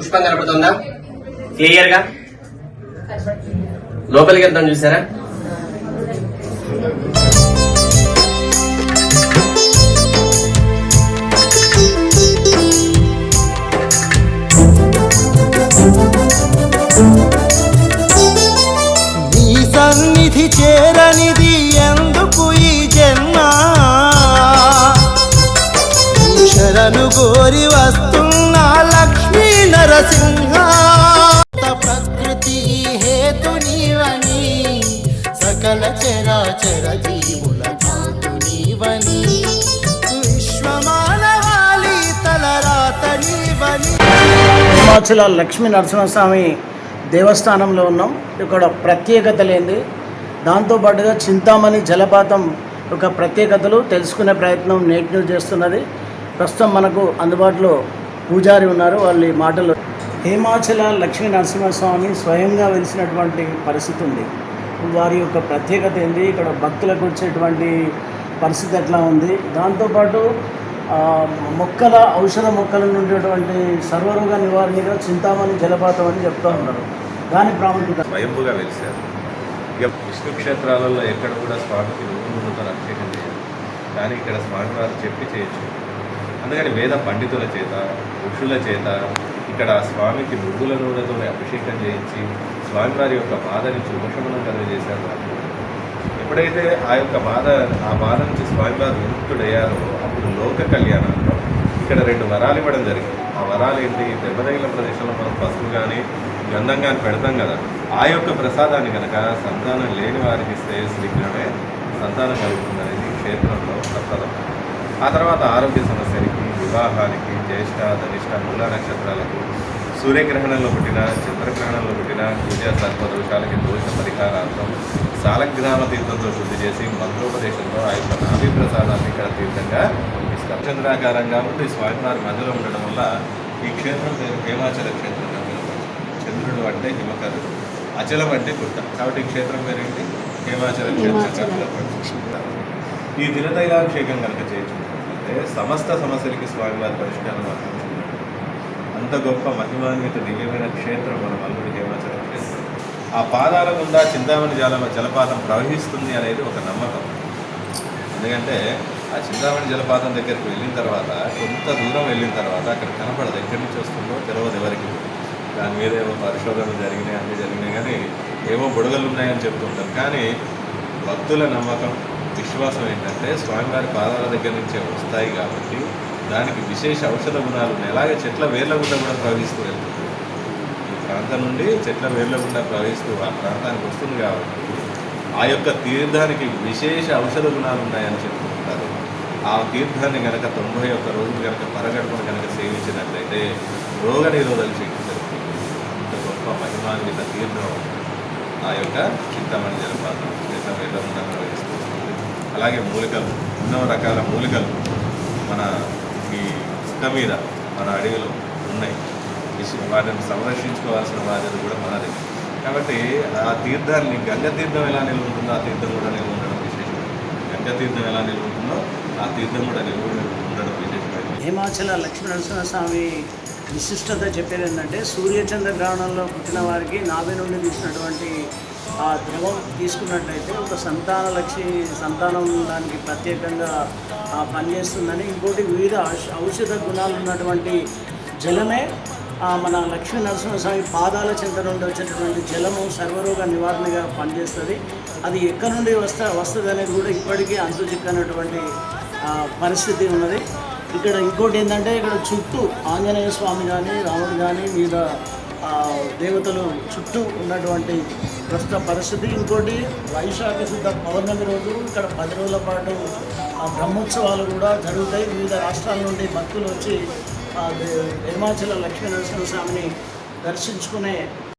పుష్పం కనపడుతుందా క్లియర్ గా? లోపలికి వెళ్తాం చూసారా? నీ సన్నిధి చేరనిది ఎందుకు ఈ జన్మ, శరణు కోరి వస్తున్నా లక్ష్మీ నరసింహ. ప్రకృతి హేతు నీవని, సకల చరాచర జీవుల ధాతు నీవని, విశ్వమానవాళి తలరాత నీవని. హిమాచల లక్ష్మీ నరసింహస్వామి దేవస్థానంలో ఉన్నాం. ఇక్కడ ప్రత్యేకత లేనిది, దాంతోపాటుగా చింతామణి జలపాతం యొక్క ప్రత్యేకతలు తెలుసుకునే ప్రయత్నం నేటి న్యూస్ చేస్తున్నది. ప్రస్తుతం మనకు అందుబాటులో పూజారి ఉన్నారు, వాళ్ళ మాటలు. హిమాచల లక్ష్మీ నరసింహస్వామి స్వయంగా వెలిసినటువంటి పరిస్థితి ఉంది. వారి యొక్క ప్రత్యేకత ఏంది, ఇక్కడ భక్తులకు వచ్చేటువంటి పరిస్థితి ఎట్లా ఉంది, దాంతోపాటు ఔషధ మొక్కల నుండి సర్వరోగ నివారణగా చింతామణి జలపాతం అని చెప్తూ ఉన్నారు. దాని ప్రాముఖ్యత. స్వయంభుగా వెలిశారు. ఇక విష్ణు క్షేత్రాలలో ఎక్కడ కూడా స్వామికి నువ్వులతో అభిషేకం చేయాలి, కానీ ఇక్కడ స్వామివారు చెప్పి చేయొచ్చు. అందుకని వేద పండితుల చేత, ఋషుల చేత ఇక్కడ స్వామికి నువ్వుల నూనెతో అభిషేకం చేయించి స్వామివారి యొక్క బాధని ఉపశమనం కలిగజేశారు. ఎప్పుడైతే ఆ బాధ నుంచి స్వామివారు విముక్తుడయ్యారో అప్పుడు లోక కళ్యాణంలో ఇక్కడ 2 వరాలు ఇవ్వడం జరిగింది. ఆ వరాలు ఏంటి? దెబ్బతగిలిన ప్రదేశంలో మనం పసుపు కానీ గంధం కానీ పెడతాం కదా, ఆ యొక్క ప్రసాదాన్ని కనుక సంతానం లేని వారికి ఇస్తే శీఘ్రమే సంతానం కలుగుతుందనేది క్షేత్రంలో ప్రసాదం. ఆ తర్వాత ఆరోగ్య సమస్యలకి, వివాహానికి, జ్యేష్ఠ, ధనిష్ట, మూల నక్షత్రాలకు, సూర్యగ్రహణంలో పుట్టిన, చంద్రగ్రహణంలో పుట్టిన, పూజా సర్పదోషాలకి దోష పరిహారార్థం సాలగ్రామ తీర్థంతో శుద్ధి చేసి మంత్రోపదేశంలో ఆ యొక్క నాభి ప్రసాదాన్ని ఇక్కడ తీర్థంగా ఇస్తారు. చంద్రాకారంగా ఉండి స్వామివారి మధ్యలో ఉండడం వల్ల ఈ క్షేత్రం పేరు హిమాచల క్షేత్రంగా పిలువబడుతుంది. చంద్రుడు అంటే హిమకరుడు, అచలం అంటే గుట్ట, కాబట్టి ఈ క్షేత్రం పేరేంటి? హిమాచల క్షేత్రంగా పిలువబడుతుంది. ఈ దినతైలాభిషేకం కనుక చేయించుకుంటే సమస్త సమస్యలకి స్వామివారి పరిష్కారం అందించుకున్నాడు. అంత గొప్ప మహిమాన్విత దివ్యమైన క్షేత్రం మన మల్లుడి హిమాచల క్షేత్రం. ఆ పాదాల గుండా చింతామణి జలపాతం ప్రవహిస్తుంది అనేది ఒక నమ్మకం. ఎందుకంటే ఆ చింతామణి జలపాతం దగ్గరికి వెళ్ళిన తర్వాత, కొంత దూరం వెళ్ళిన తర్వాత అక్కడ కనపడదు, ఎక్కడి నుంచి వస్తుందో తెలియదు ఎవరికి. దాని మీద ఏమో పరిశోధనలు జరిగినాయి, అన్నీ జరిగినాయి, కానీ ఏమో బుడగలు ఉన్నాయని చెప్తుంటారు. కానీ భక్తుల నమ్మకం, విశ్వాసం ఏంటంటే స్వామివారి పాదాల దగ్గర నుంచే వస్తాయి కాబట్టి దానికి విశేష ఔషధ గుణాలు ఉన్నాయి. అలాగే చెట్ల వేర్ల గుండా కూడా ప్రవహిస్తూ వెళ్తుంది. ఈ ప్రాంతం నుండి చెట్ల వేర్ల గుండా ప్రవహిస్తూ ఆ ప్రాంతానికి వస్తుంది కాబట్టి ఆ యొక్క తీర్థానికి విశేష ఔషధ గుణాలు ఉన్నాయని చెప్తుంటారు. ఆ తీర్థాన్ని కనుక 91 రోజులు కనుక పరగడుపును కనుక సేవించినట్లయితే రోగ నిరోధక శక్తి జరుగుతుంది. ఇంత గొప్ప మహిమాన్విత తీర్థం ఆ యొక్క చింతామణి జలపాతం చెట్ల వేర్ల గుండా ప్రవహిస్తుంది. అలాగే మూలికలు, ఎన్నో రకాల మూలికలు మన ఈ ఇసుక మీద, మన అడవిలో ఉన్నాయి. వాటిని సంరక్షించుకోవాల్సిన బాధ్యత కూడా మనది. కాబట్టి ఆ తీర్థాన్ని, గంగ తీర్థం ఎలా నిల్వ ఉంటుందో ఆ తీర్థం కూడా నిల్వ ఉండడం విశేషమైంది. గంగ తీర్థం ఎలా నిల్వ ఉంటుందో ఆ తీర్థం కూడా నిల్వ ఉండడం విశేషమైంది. హిమాచల లక్ష్మీ నరసింహస్వామి విశిష్టత చెప్పేది ఏంటంటే, సూర్యచంద్ర గ్రహణంలో పుట్టిన వారికి నాభి నుండి తీసినటువంటి ఆ ద్రవం తీసుకున్నట్లయితే ఒక సంతానం దానికి ప్రత్యేకంగా పనిచేస్తుందని, ఇంకోటి వివిధ ఔషధ గుణాలు ఉన్నటువంటి జలమే మన లక్ష్మీ నరసింహస్వామి పాదాల చెంత నుండి వచ్చేటటువంటి జలము సర్వరోగ నివారణగా పనిచేస్తుంది. అది ఎక్కడి నుండి వస్తుంది అనేది కూడా ఇప్పటికీ అంతు చిక్కనటువంటి పరిస్థితి ఉన్నది. ఇక్కడ ఇంకోటి ఏంటంటే, ఇక్కడ చుట్టూ ఆంజనేయ స్వామి కానీ, రాముడు కానీ, వివిధ దేవతలు చుట్టూ ఉన్నటువంటి ప్రస్తుత పరిస్థితి. ఇంకోటి వైశాఖ శుద్ధ పౌర్ణమి రోజు ఇక్కడ 10 రోజుల పాటు బ్రహ్మోత్సవాలు కూడా జరుగుతాయి. వివిధ రాష్ట్రాల నుండి భక్తులు వచ్చి హిమాచల లక్ష్మీ నరసింహస్వామిని దర్శించుకునే